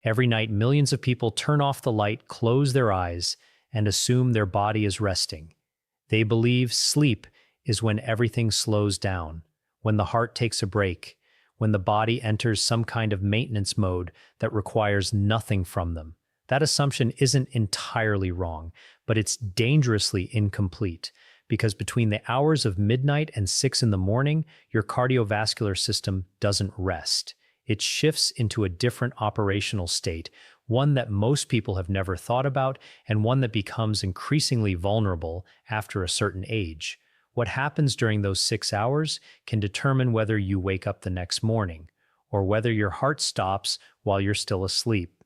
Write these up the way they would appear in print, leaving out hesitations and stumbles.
Every night, millions of people turn off the light, close their eyes, and assume their body is resting. They believe sleep is when everything slows down, when the heart takes a break, when the body enters some kind of maintenance mode that requires nothing from them. That assumption isn't entirely wrong, but it's dangerously incomplete, because between the hours of midnight and 6 in the morning, your cardiovascular system doesn't rest. It shifts into a different operational state, one that most people have never thought about, and one that becomes increasingly vulnerable after a certain age. What happens during those 6 hours can determine whether you wake up the next morning, or whether your heart stops while you're still asleep.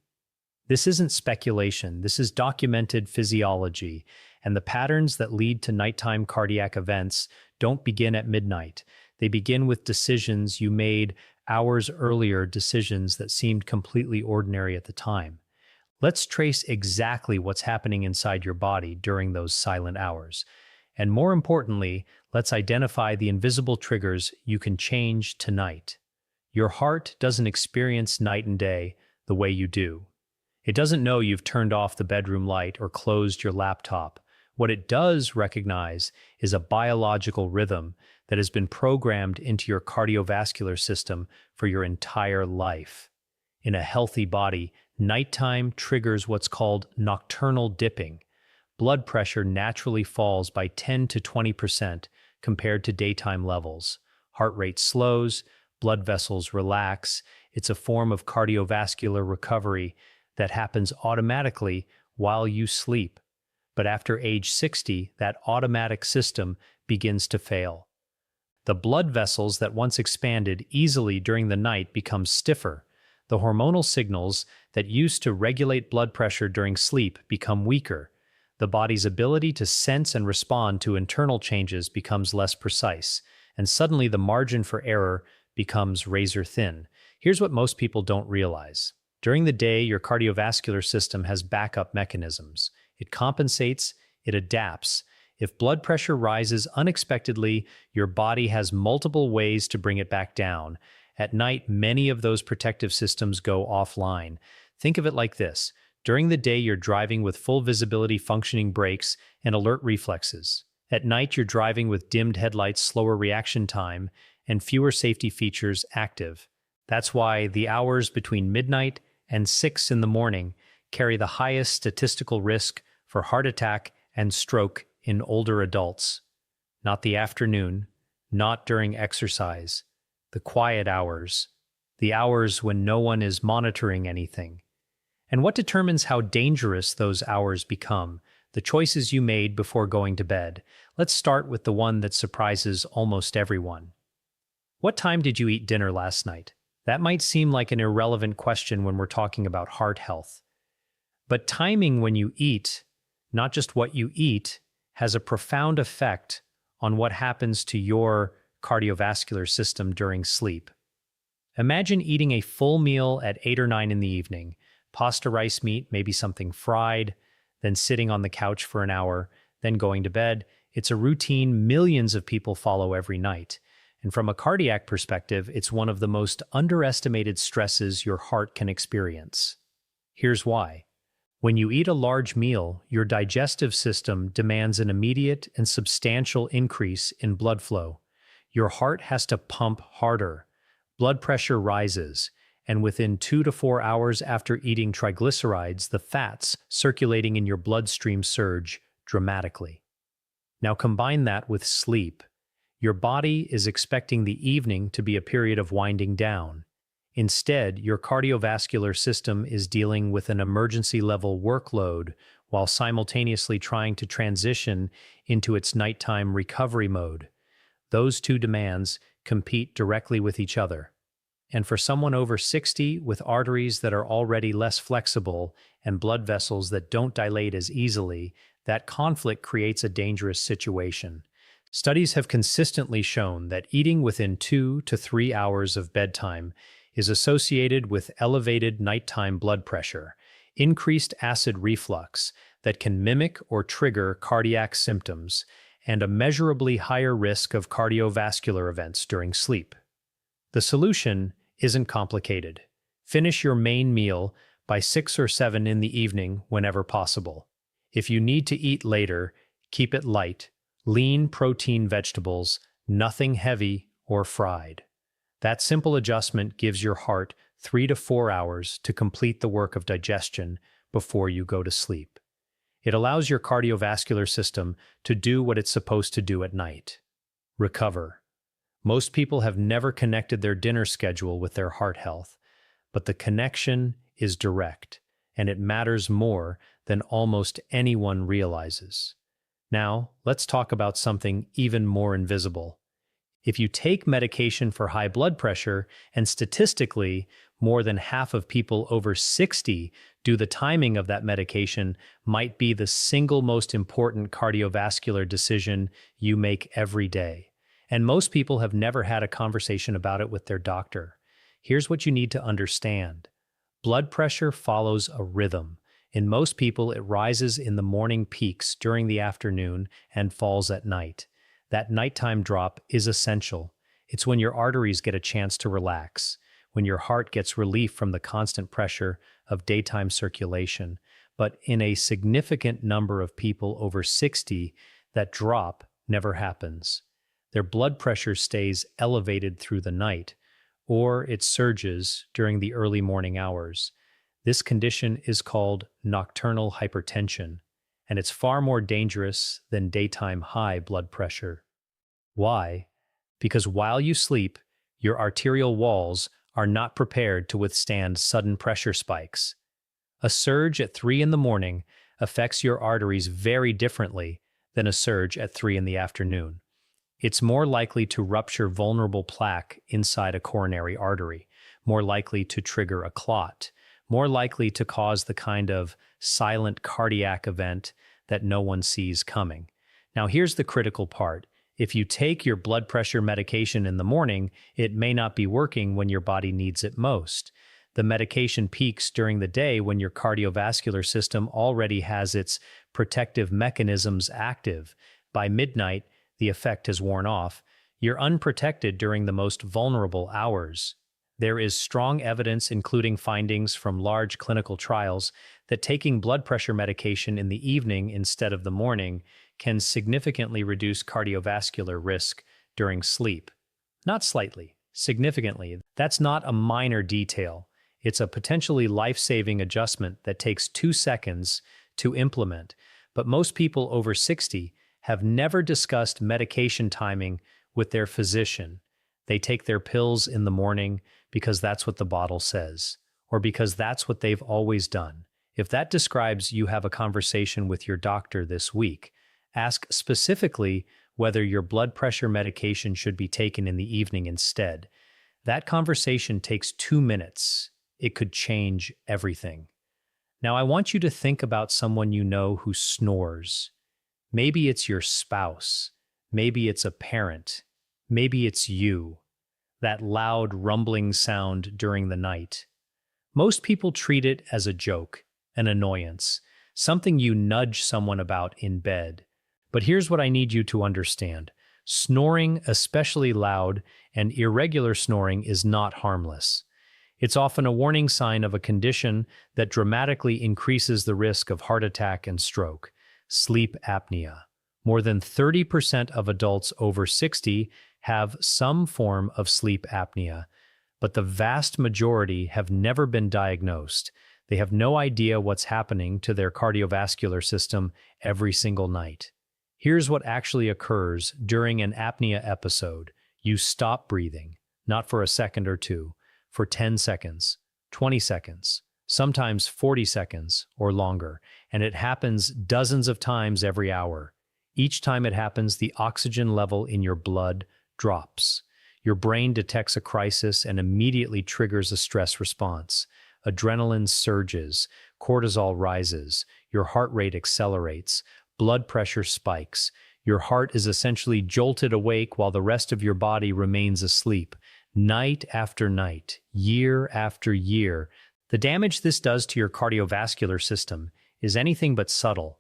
This isn't speculation, this is documented physiology, and the patterns that lead to nighttime cardiac events don't begin at midnight. They begin with decisions you made hours earlier, decisions that seemed completely ordinary at the time. Let's trace exactly what's happening inside your body during those silent hours. And more importantly, let's identify the invisible triggers you can change tonight. Your heart doesn't experience night and day the way you do. It doesn't know you've turned off the bedroom light or closed your laptop. What it does recognize is a biological rhythm that has been programmed into your cardiovascular system for your entire life. In a healthy body, nighttime triggers what's called nocturnal dipping. Blood pressure naturally falls by 10 to 20% compared to daytime levels. Heart rate slows, blood vessels relax. It's a form of cardiovascular recovery that happens automatically while you sleep. But after age 60, that automatic system begins to fail. The blood vessels that once expanded easily during the night become stiffer. The hormonal signals that used to regulate blood pressure during sleep become weaker. The body's ability to sense and respond to internal changes becomes less precise, and suddenly the margin for error becomes razor thin. Here's what most people don't realize. During the day, your cardiovascular system has backup mechanisms. It compensates, it adapts. If blood pressure rises unexpectedly, your body has multiple ways to bring it back down. At night, many of those protective systems go offline. Think of it like this. During the day, you're driving with full visibility, functioning brakes, and alert reflexes. At night, you're driving with dimmed headlights, slower reaction time, and fewer safety features active. That's why the hours between midnight and 6 in the morning carry the highest statistical risk for heart attack and stroke in older adults. Not the afternoon, not during exercise, the quiet hours, the hours when no one is monitoring anything. And what determines how dangerous those hours become? The choices you made before going to bed. Let's start with the one that surprises almost everyone. What time did you eat dinner last night? That might seem like an irrelevant question when we're talking about heart health. But timing when you eat, not just what you eat, has a profound effect on what happens to your cardiovascular system during sleep. Imagine eating a full meal at 8 or 9 in the evening, pasta, rice, meat, maybe something fried, then sitting on the couch for an hour, then going to bed. It's a routine millions of people follow every night. And from a cardiac perspective, it's one of the most underestimated stresses your heart can experience. Here's why. When you eat a large meal, your digestive system demands an immediate and substantial increase in blood flow. Your heart has to pump harder. Blood pressure rises, and within 2 to 4 hours after eating triglycerides, the fats circulating in your bloodstream surge dramatically. Now combine that with sleep. Your body is expecting the evening to be a period of winding down. Instead, your cardiovascular system is dealing with an emergency-level workload while simultaneously trying to transition into its nighttime recovery mode. Those two demands compete directly with each other. And for someone over 60 with arteries that are already less flexible and blood vessels that don't dilate as easily, that conflict creates a dangerous situation. Studies have consistently shown that eating within 2 to 3 hours of bedtime is associated with elevated nighttime blood pressure, increased acid reflux that can mimic or trigger cardiac symptoms, and a measurably higher risk of cardiovascular events during sleep. The solution isn't complicated. Finish your main meal by 6 or 7 in the evening whenever possible. If you need to eat later, keep it light, lean protein vegetables, nothing heavy or fried. That simple adjustment gives your heart 3 to 4 hours to complete the work of digestion before you go to sleep. It allows your cardiovascular system to do what it's supposed to do at night: recover. Most people have never connected their dinner schedule with their heart health, but the connection is direct, and it matters more than almost anyone realizes. Now, let's talk about something even more invisible. If you take medication for high blood pressure, and statistically, more than half of people over 60 do, the timing of that medication might be the single most important cardiovascular decision you make every day. And most people have never had a conversation about it with their doctor. Here's what you need to understand. Blood pressure follows a rhythm. In most people, it rises in the morning peaks during the afternoon and falls at night. That nighttime drop is essential. It's when your arteries get a chance to relax, when your heart gets relief from the constant pressure of daytime circulation. But in a significant number of people over 60, that drop never happens. Their blood pressure stays elevated through the night, or it surges during the early morning hours. This condition is called nocturnal hypertension, and it's far more dangerous than daytime high blood pressure. Why? Because while you sleep, your arterial walls are not prepared to withstand sudden pressure spikes. A surge at 3 in the morning affects your arteries very differently than a surge at 3 in the afternoon. It's more likely to rupture vulnerable plaque inside a coronary artery, more likely to trigger a clot, more likely to cause the kind of silent cardiac event that no one sees coming. Now, here's the critical part. If you take your blood pressure medication in the morning, it may not be working when your body needs it most. The medication peaks during the day when your cardiovascular system already has its protective mechanisms active. By midnight, the effect has worn off. You're unprotected during the most vulnerable hours. There is strong evidence, including findings from large clinical trials, that taking blood pressure medication in the evening instead of the morning can significantly reduce cardiovascular risk during sleep. Not slightly, significantly. That's not a minor detail. It's a potentially life-saving adjustment that takes 2 seconds to implement. But most people over 60 have never discussed medication timing with their physician. They take their pills in the morning because that's what the bottle says, or because that's what they've always done. If that describes you, have a conversation with your doctor this week. Ask specifically whether your blood pressure medication should be taken in the evening instead. That conversation takes 2 minutes. It could change everything. Now, I want you to think about someone you know who snores. Maybe it's your spouse. Maybe it's a parent. Maybe it's you. That loud rumbling sound during the night. Most people treat it as a joke, an annoyance, something you nudge someone about in bed. But here's what I need you to understand. Snoring, especially loud and irregular snoring, is not harmless. It's often a warning sign of a condition that dramatically increases the risk of heart attack and stroke: sleep apnea. More than 30% of adults over 60 have some form of sleep apnea, but the vast majority have never been diagnosed. They have no idea what's happening to their cardiovascular system every single night. Here's what actually occurs during an apnea episode. You stop breathing, not for a second or two, for 10 seconds, 20 seconds, sometimes 40 seconds or longer, and it happens dozens of times every hour. Each time it happens, the oxygen level in your blood drops. Your brain detects a crisis and immediately triggers a stress response. Adrenaline surges, cortisol rises, your heart rate accelerates, blood pressure spikes. Your heart is essentially jolted awake while the rest of your body remains asleep. Night after night, year after year, the damage this does to your cardiovascular system is anything but subtle.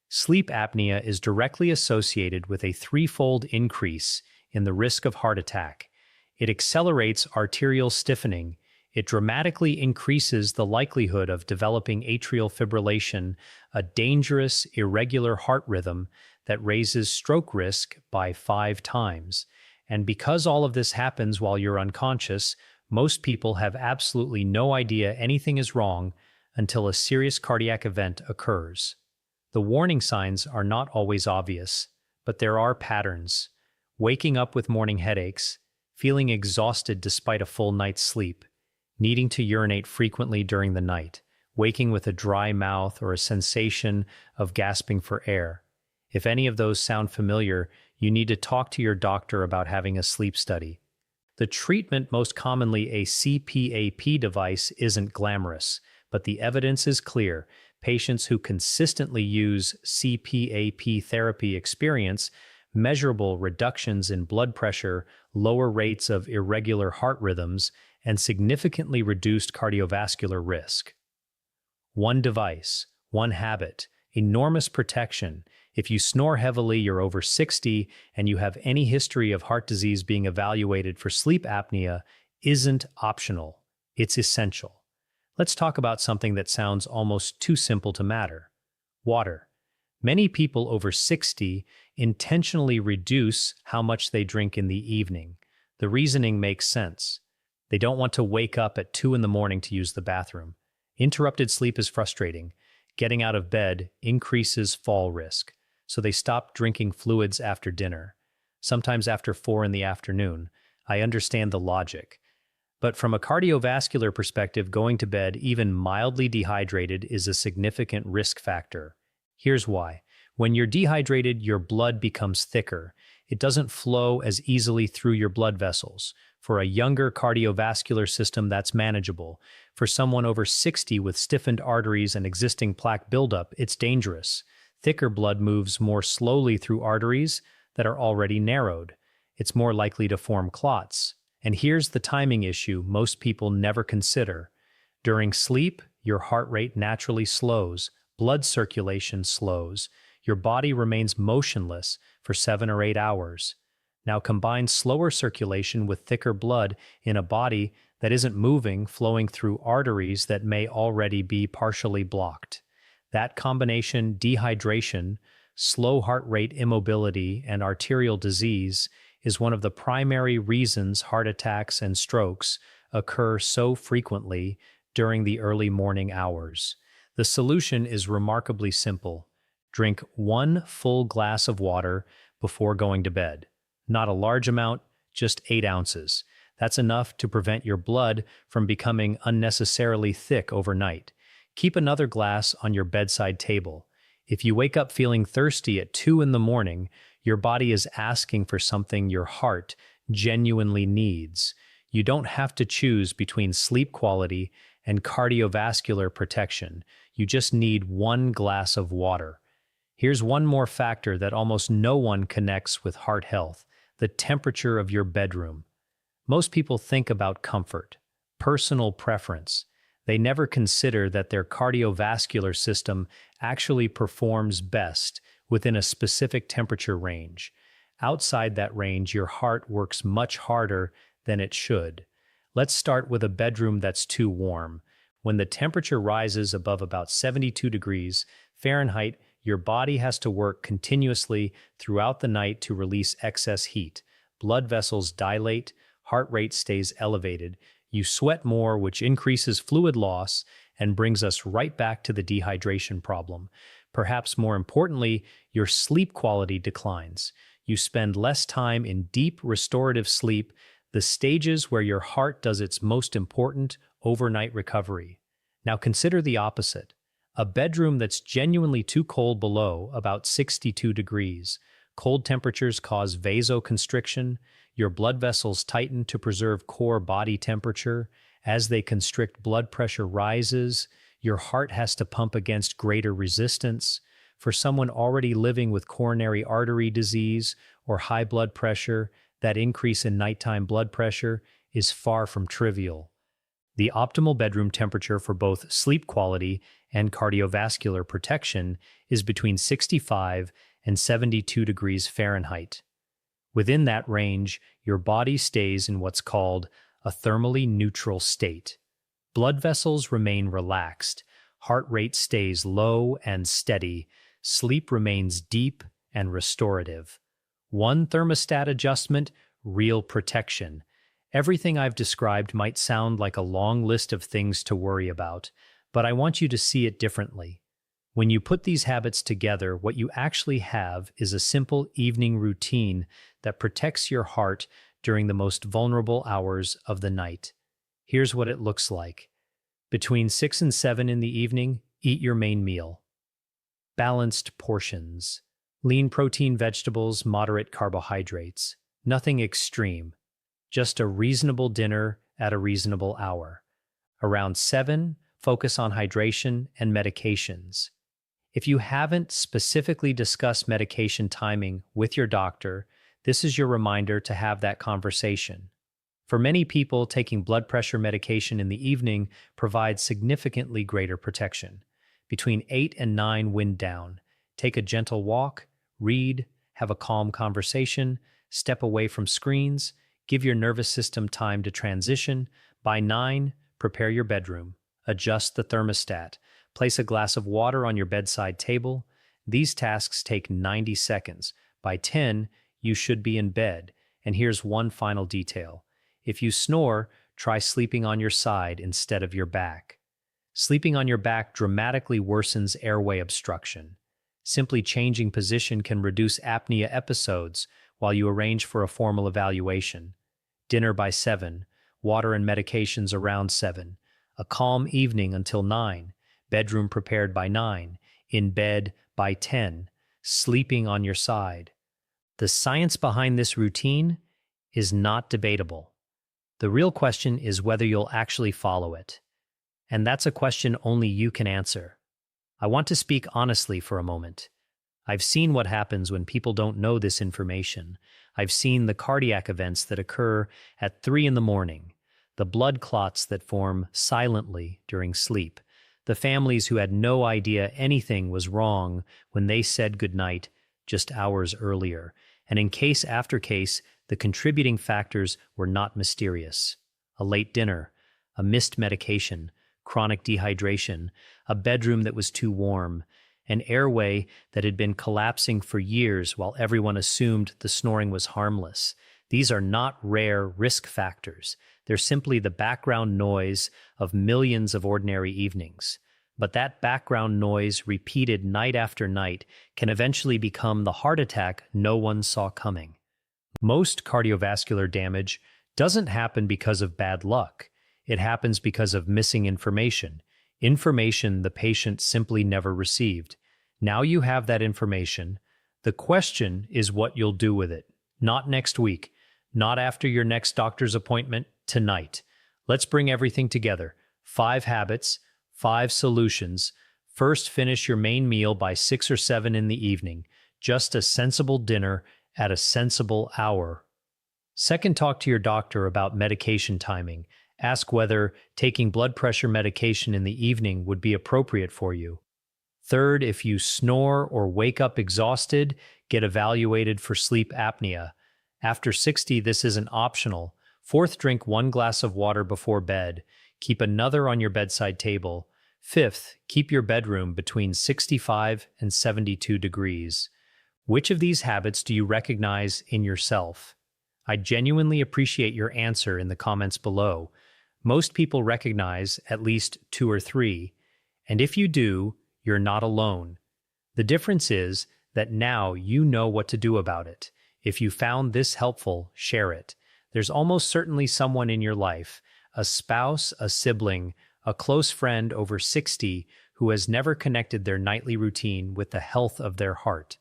Sleep apnea is directly associated with a 3-fold increase in the risk of heart attack. It accelerates arterial stiffening, It dramatically increases the likelihood of developing atrial fibrillation, a dangerous, irregular heart rhythm that raises stroke risk by 5 times. And because all of this happens while you're unconscious, most people have absolutely no idea anything is wrong until a serious cardiac event occurs. The warning signs are not always obvious, but there are patterns. Waking up with morning headaches, feeling exhausted despite a full night's sleep, needing to urinate frequently during the night, waking with a dry mouth or a sensation of gasping for air. If any of those sound familiar, you need to talk to your doctor about having a sleep study. The treatment, most commonly a CPAP device, isn't glamorous, but the evidence is clear. Patients who consistently use CPAP therapy experience measurable reductions in blood pressure, lower rates of irregular heart rhythms, and significantly reduced cardiovascular risk. One device, one habit, enormous protection. If you snore heavily, you're over 60, and you have any history of heart disease, being evaluated for sleep apnea isn't optional. It's essential. Let's talk about something that sounds almost too simple to matter. Water. Many people over 60 intentionally reduce how much they drink in the evening. The reasoning makes sense. They don't want to wake up at 2 in the morning to use the bathroom. Interrupted sleep is frustrating. Getting out of bed increases fall risk, so they stop drinking fluids after dinner, sometimes after 4 in the afternoon. I understand the logic. But from a cardiovascular perspective, going to bed even mildly dehydrated is a significant risk factor. Here's why. When you're dehydrated, your blood becomes thicker. It doesn't flow as easily through your blood vessels. For a younger cardiovascular system, that's manageable. For someone over 60 with stiffened arteries and existing plaque buildup, it's dangerous. Thicker blood moves more slowly through arteries that are already narrowed. It's more likely to form clots. And here's the timing issue most people never consider. During sleep, your heart rate naturally slows, blood circulation slows, your body remains motionless for 7 or 8 hours. Now combine slower circulation with thicker blood in a body that isn't moving, flowing through arteries that may already be partially blocked. That combination, dehydration, slow heart rate immobility, and arterial disease, is one of the primary reasons heart attacks and strokes occur so frequently during the early morning hours. The solution is remarkably simple. Drink 1 full glass of water before going to bed. Not a large amount, just 8 ounces. That's enough to prevent your blood from becoming unnecessarily thick overnight. Keep another glass on your bedside table. If you wake up feeling thirsty at 2 in the morning, your body is asking for something your heart genuinely needs. You don't have to choose between sleep quality and cardiovascular protection. You just need 1 glass of water. Here's one more factor that almost no one connects with heart health: the temperature of your bedroom. Most people think about comfort, personal preference. They never consider that their cardiovascular system actually performs best within a specific temperature range. Outside that range, your heart works much harder than it should. Let's start with a bedroom that's too warm. When the temperature rises above about 72 degrees Fahrenheit, your body has to work continuously throughout the night to release excess heat. Blood vessels dilate, heart rate stays elevated, you sweat more, which increases fluid loss and brings us right back to the dehydration problem. Perhaps more importantly, your sleep quality declines. You spend less time in deep restorative sleep, the stages where your heart does its most important overnight recovery. Now consider the opposite. A bedroom that's genuinely too cold below about 62 degrees. Cold temperatures cause vasoconstriction. Your blood vessels tighten to preserve core body temperature. As they constrict, blood pressure rises. Your heart has to pump against greater resistance. For someone already living with coronary artery disease or high blood pressure, that increase in nighttime blood pressure is far from trivial. The optimal bedroom temperature for both sleep quality and cardiovascular protection is between 65 and 72 degrees Fahrenheit. Within that range, your body stays in what's called a thermally neutral state. Blood vessels remain relaxed, heart rate stays low and steady, sleep remains deep and restorative. One thermostat adjustment, real protection. Everything I've described might sound like a long list of things to worry about, but I want you to see it differently. When you put these habits together, what you actually have is a simple evening routine that protects your heart during the most vulnerable hours of the night. Here's what it looks like. Between 6 and 7 in the evening, eat your main meal. Balanced portions. Lean protein vegetables, moderate carbohydrates. Nothing extreme. Just a reasonable dinner at a reasonable hour. Around 7, focus on hydration and medications. If you haven't specifically discussed medication timing with your doctor, this is your reminder to have that conversation. For many people, taking blood pressure medication in the evening provides significantly greater protection. Between 8 and 9, wind down. Take a gentle walk, read, have a calm conversation, step away from screens, give your nervous system time to transition. By 9, prepare your bedroom. Adjust the thermostat. Place a glass of water on your bedside table. These tasks take 90 seconds. By 10, you should be in bed. And here's one final detail. If you snore, try sleeping on your side instead of your back. Sleeping on your back dramatically worsens airway obstruction. Simply changing position can reduce apnea episodes while you arrange for a formal evaluation. Dinner by 7, water and medications around 7, a calm evening until 9, bedroom prepared by 9, in bed by 10, sleeping on your side. The science behind this routine is not debatable. The real question is whether you'll actually follow it. And that's a question only you can answer. I want to speak honestly for a moment. I've seen what happens when people don't know this information. I've seen the cardiac events that occur at 3 in the morning, the blood clots that form silently during sleep, the families who had no idea anything was wrong when they said goodnight just hours earlier. And in case after case, the contributing factors were not mysterious. A late dinner, a missed medication, chronic dehydration, a bedroom that was too warm, an airway that had been collapsing for years while everyone assumed the snoring was harmless. These are not rare risk factors. They're simply the background noise of millions of ordinary evenings. But that background noise, repeated night after night, can eventually become the heart attack no one saw coming. Most cardiovascular damage doesn't happen because of bad luck. It happens because of missing information the patient simply never received. Now you have that information. The question is what you'll do with it. Not next week, not after your next doctor's appointment, tonight. Let's bring everything together. 5 habits, 5 solutions. First, finish your main meal by 6 or 7 in the evening. Just a sensible dinner at a sensible hour. Second, talk to your doctor about medication timing. Ask whether taking blood pressure medication in the evening would be appropriate for you. Third, if you snore or wake up exhausted, get evaluated for sleep apnea. After 60, this isn't optional. Fourth, drink 1 glass of water before bed. Keep another on your bedside table. Fifth, keep your bedroom between 65 and 72 degrees. Which of these habits do you recognize in yourself? I genuinely appreciate your answer in the comments below. Most people recognize at least 2 or 3, and if you do, you're not alone. The difference is that now you know what to do about it. If you found this helpful, share it. There's almost certainly someone in your life, a spouse, a sibling, a close friend over 60 who has never connected their nightly routine with the health of their heart.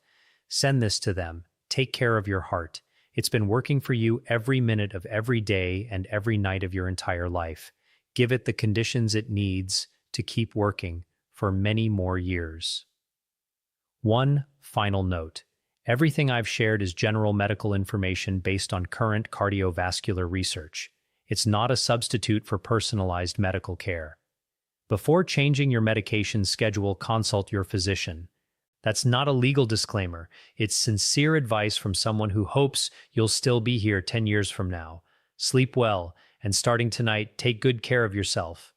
Send this to them. Take care of your heart. It's been working for you every minute of every day and every night of your entire life. Give it the conditions it needs to keep working for many more years. One final note. Everything I've shared is general medical information based on current cardiovascular research. It's not a substitute for personalized medical care. Before changing your medication schedule, consult your physician. That's not a legal disclaimer. It's sincere advice from someone who hopes you'll still be here 10 years from now. Sleep well, and starting tonight, take good care of yourself.